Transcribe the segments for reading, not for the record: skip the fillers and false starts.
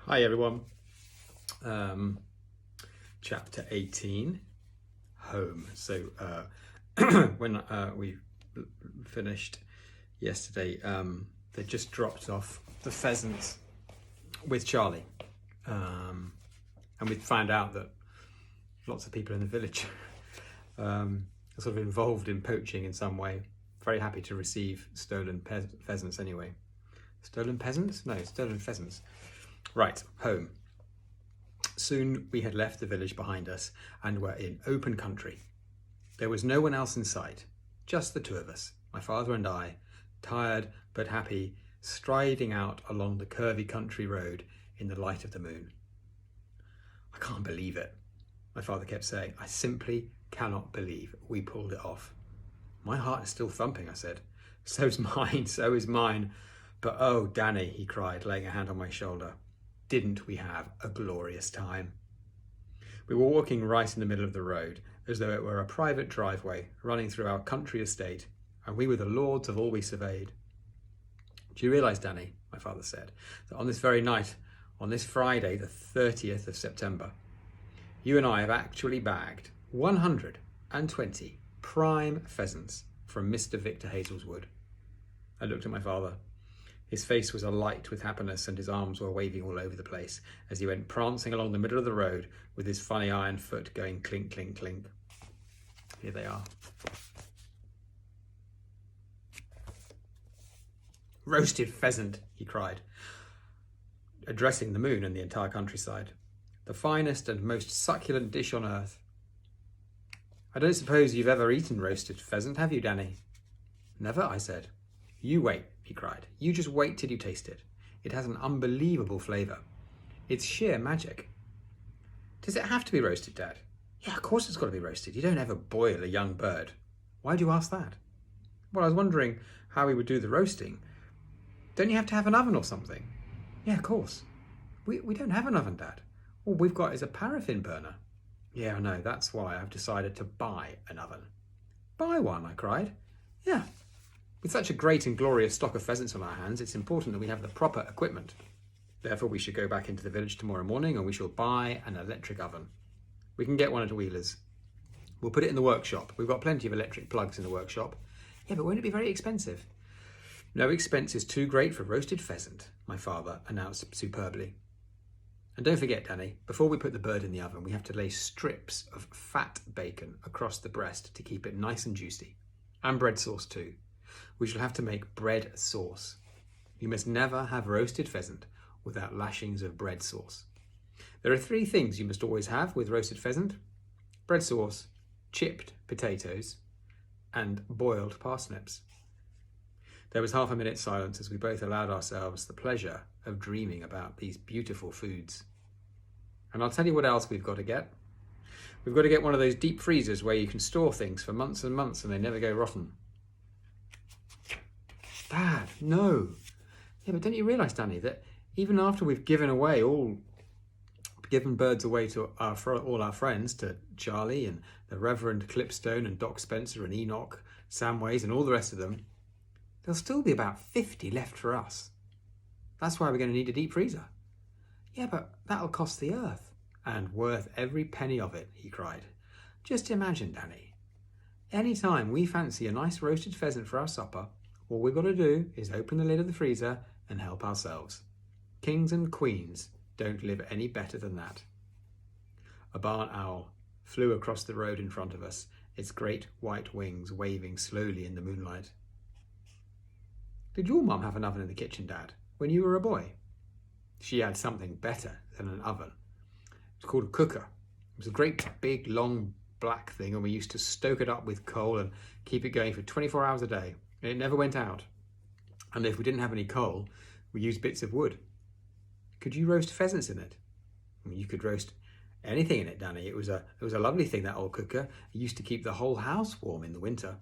Hi everyone. Chapter 18, Home. So when we finished yesterday, they just dropped off the pheasants with Charlie. And we found out that lots of people in the village are sort of involved in poaching in some way. Very happy to receive stolen pheasants anyway. Stolen peasants? No, stolen pheasants. Right, home. Soon we had left the village behind us and were in open country. There was no one else in sight, just the two of us, my father and I, tired but happy, striding out along the curvy country road in the light of the moon. I can't believe it, my father kept saying. I simply cannot believe we pulled it off. My heart is still thumping, I said. So's mine, so is mine. But oh, Danny, he cried, laying a hand on my shoulder. Didn't we have a glorious time? We were walking right in the middle of the road, as though it were a private driveway running through our country estate, and we were the lords of all we surveyed. Do you realise, Danny, my father said, that on this very night, on this Friday, the 30th of September, you and I have actually bagged 120 prime pheasants from Mr. Victor Hazelwood. I looked at my father. His face was alight with happiness and his arms were waving all over the place as he went prancing along the middle of the road with his funny iron foot going clink, clink, clink. Here they are. Roasted pheasant, he cried, addressing the moon and the entire countryside. The finest and most succulent dish on earth. I don't suppose you've ever eaten roasted pheasant, have you, Danny? Never, I said. You wait, he cried. You just wait till you taste it. It has an unbelievable flavour. It's sheer magic. Does it have to be roasted, Dad? Yeah, of course it's got to be roasted. You don't ever boil a young bird. Why do you ask that? Well, I was wondering how we would do the roasting. Don't you have to have an oven or something? Yeah, of course. We don't have an oven, Dad. All we've got is a paraffin burner. Yeah, I know. That's why I've decided to buy an oven. Buy one, I cried. Yeah. With such a great and glorious stock of pheasants on our hands, it's important that we have the proper equipment. Therefore, we should go back into the village tomorrow morning and we shall buy an electric oven. We can get one at Wheeler's. We'll put it in the workshop. We've got plenty of electric plugs in the workshop. Yeah, but won't it be very expensive? No expense is too great for roasted pheasant, my father announced superbly. And don't forget, Danny, before we put the bird in the oven, we have to lay strips of fat bacon across the breast to keep it nice and juicy. And bread sauce too. We shall have to make bread sauce. You must never have roasted pheasant without lashings of bread sauce. There are 3 things you must always have with roasted pheasant: bread sauce, chipped potatoes, and boiled parsnips. There was half a minute's silence as we both allowed ourselves the pleasure of dreaming about these beautiful foods. And I'll tell you what else we've got to get. We've got to get one of those deep freezers where you can store things for months and months and they never go rotten. Dad, no. Yeah, but don't you realise, Danny, that even after we've given birds away to all our friends, to Charlie and the Reverend Clipstone and Doc Spencer and Enoch, Samways and all the rest of them, there'll still be about 50 left for us. That's why we're going to need a deep freezer. Yeah, but that'll cost the earth. And worth every penny of it, he cried. Just imagine, Danny. Any time we fancy a nice roasted pheasant for our supper, all we've got to do is open the lid of the freezer and help ourselves. Kings and queens don't live any better than that. A barn owl flew across the road in front of us, its great white wings waving slowly in the moonlight. Did your mum have an oven in the kitchen, Dad, when you were a boy? She had something better than an oven. It was called a cooker. It was a great big long black thing and we used to stoke it up with coal and keep it going for 24 hours a day. It never went out. And if we didn't have any coal, we used bits of wood. Could you roast pheasants in it? I mean, you could roast anything in it, Danny. It was a lovely thing, that old cooker. It used to keep the whole house warm in the winter.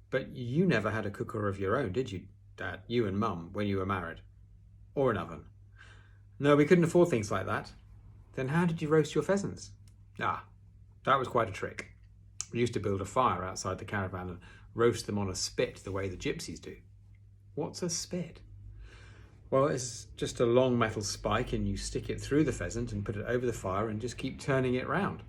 But you never had a cooker of your own, did you, Dad? You and Mum, when you were married? Or an oven? No, we couldn't afford things like that. Then how did you roast your pheasants? Ah, that was quite a trick. We used to build a fire outside the caravan and roast them on a spit the way the gypsies do. What's a spit? Well, it's just a long metal spike and you stick it through the pheasant and put it over the fire and just keep turning it round.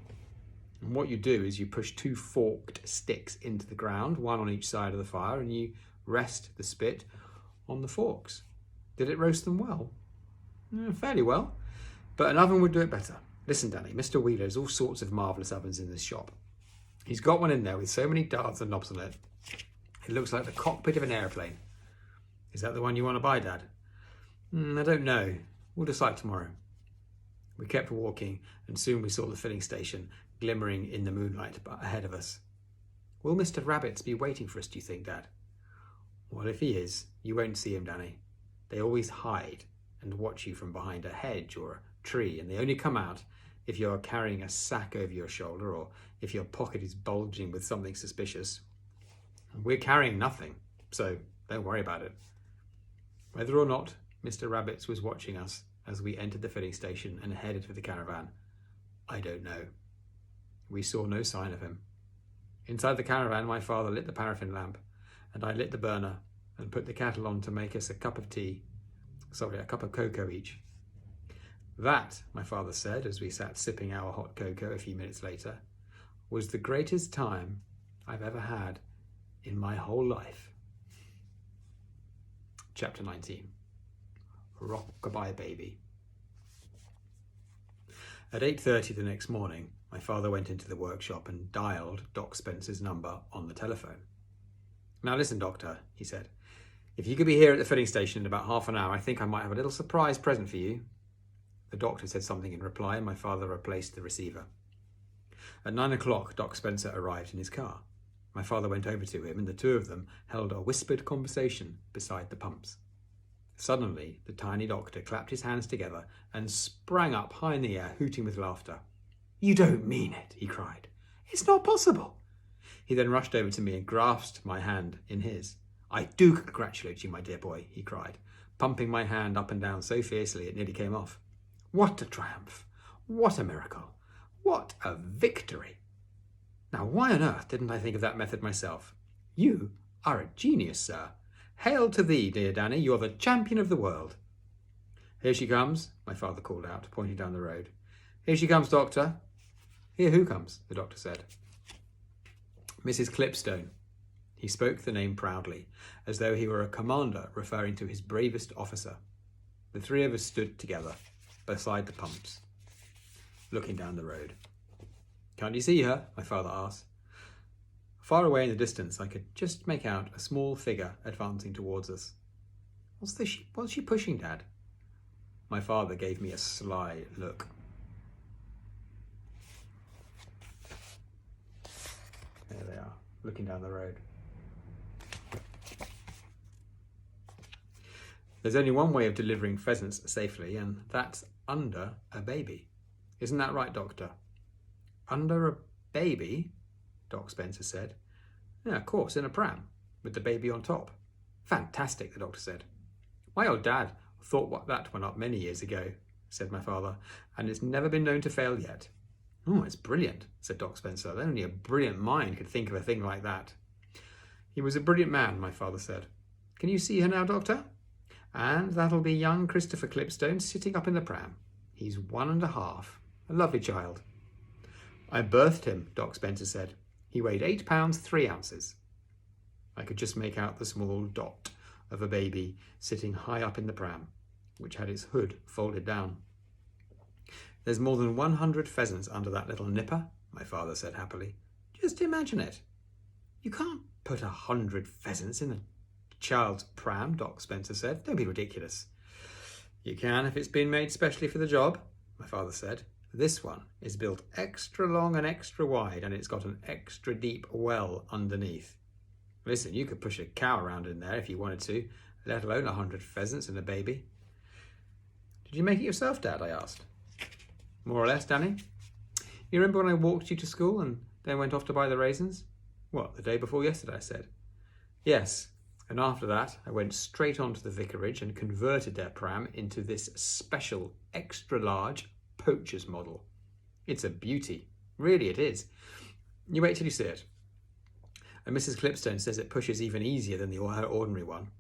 And what you do is you push 2 forked sticks into the ground, one on each side of the fire, and you rest the spit on the forks. Did it roast them well? Fairly well, but an oven would do it better. Listen, Danny, Mr. Wheeler has all sorts of marvellous ovens in this shop. He's got one in there with so many dials and knobs on it. It looks like the cockpit of an airplane. Is that the one you want to buy, Dad? I don't know. We'll decide tomorrow. We kept walking, and soon we saw the filling station glimmering in the moonlight ahead of us. Will Mr. Rabbits be waiting for us, do you think, Dad? Well, if he is, you won't see him, Danny. They always hide and watch you from behind a hedge or a tree, and they only come out if you're carrying a sack over your shoulder or if your pocket is bulging with something suspicious. We're carrying nothing, so don't worry about it. Whether or not Mr. Rabbits was watching us as we entered the filling station and headed for the caravan, I don't know. We saw no sign of him. Inside the caravan, my father lit the paraffin lamp, and I lit the burner and put the kettle on to make us a cup of cocoa each. That, my father said, as we sat sipping our hot cocoa a few minutes later, was the greatest time I've ever had in my whole life. Chapter 19. Rock-a-bye Baby. At 8:30 the next morning, my father went into the workshop and dialed Doc Spencer's number on the telephone. Now listen, Doctor, he said. If you could be here at the filling station in about half an hour, I think I might have a little surprise present for you. The doctor said something in reply, and my father replaced the receiver. At 9 o'clock, Doc Spencer arrived in his car. My father went over to him, and the two of them held a whispered conversation beside the pumps. Suddenly, the tiny doctor clapped his hands together and sprang up high in the air, hooting with laughter. "You don't mean it," he cried. "It's not possible." He then rushed over to me and grasped my hand in his. "I do congratulate you, my dear boy," he cried, pumping my hand up and down so fiercely it nearly came off. "What a triumph! What a miracle! What a victory! Now, why on earth didn't I think of that method myself? You are a genius, sir. Hail to thee, dear Danny, you're the champion of the world." "Here she comes," my father called out, pointing down the road. "Here she comes, Doctor." "Here who comes?" the doctor said. "Mrs. Clipstone." He spoke the name proudly, as though he were a commander referring to his bravest officer. The three of us stood together, beside the pumps, looking down the road. "Can't you see her?" my father asked. Far away in the distance, I could just make out a small figure advancing towards us. What's she pushing, Dad?" My father gave me a sly look. There they are, looking down the road. There's only one way of delivering pheasants safely, and that's under a baby. Isn't that right, Doctor? "Under a baby?" Doc Spencer said. "Yeah, of course, in a pram, with the baby on top." "Fantastic," the doctor said. "My old dad thought that one up many years ago," said my father, "and it's never been known to fail yet." "Oh, it's brilliant," said Doc Spencer. "Only a brilliant mind could think of a thing like that." "He was a brilliant man," my father said. "Can you see her now, Doctor? And that'll be young Christopher Clipstone sitting up in the pram. He's 1.5, a lovely child." "I birthed him," Doc Spencer said. "He weighed 8 pounds 3 ounces. I could just make out the small dot of a baby sitting high up in the pram, which had its hood folded down. "There's more than 100 pheasants under that little nipper," my father said happily. "Just imagine it." "You can't put 100 pheasants in a child's pram," Doc Spencer said. "Don't be ridiculous." "You can if it's been made specially for the job," my father said. "This one is built extra long and extra wide, and it's got an extra deep well underneath. Listen, you could push a cow around in there if you wanted to, let alone 100 pheasants and a baby." "Did you make it yourself, Dad?" I asked. "More or less, Danny. You remember when I walked you to school and then went off to buy the raisins?" "What, the day before yesterday?" I said. "Yes, and after that I went straight on to the vicarage and converted their pram into this special extra large poacher's model. It's a beauty, really it is. You wait till you see it. And Mrs. Clipstone says it pushes even easier than her ordinary one.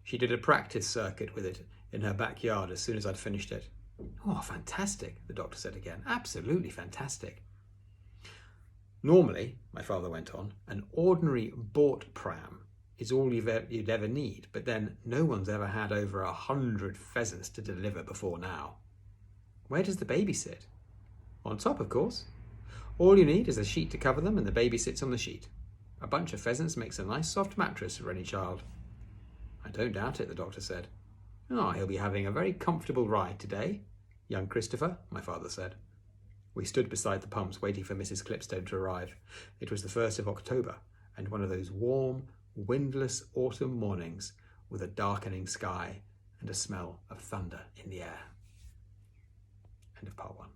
She did a practice circuit with it in her backyard as soon as I'd finished it. Oh, fantastic, the doctor said again. Absolutely fantastic. Normally, my father went on, an ordinary bought pram is all you'd ever need, but then no one's ever had over 100 pheasants to deliver before now. Where does the baby sit? On top, of course. All you need is a sheet to cover them, and the baby sits on the sheet. A bunch of pheasants makes a nice soft mattress for any child. I don't doubt it, the doctor said. Oh, he'll be having a very comfortable ride today, young Christopher, my father said. We stood beside the pumps waiting for Mrs. Clipstone to arrive. It was the 1st of October, and one of those warm, windless autumn mornings with a darkening sky and a smell of thunder in the air. End of part 1.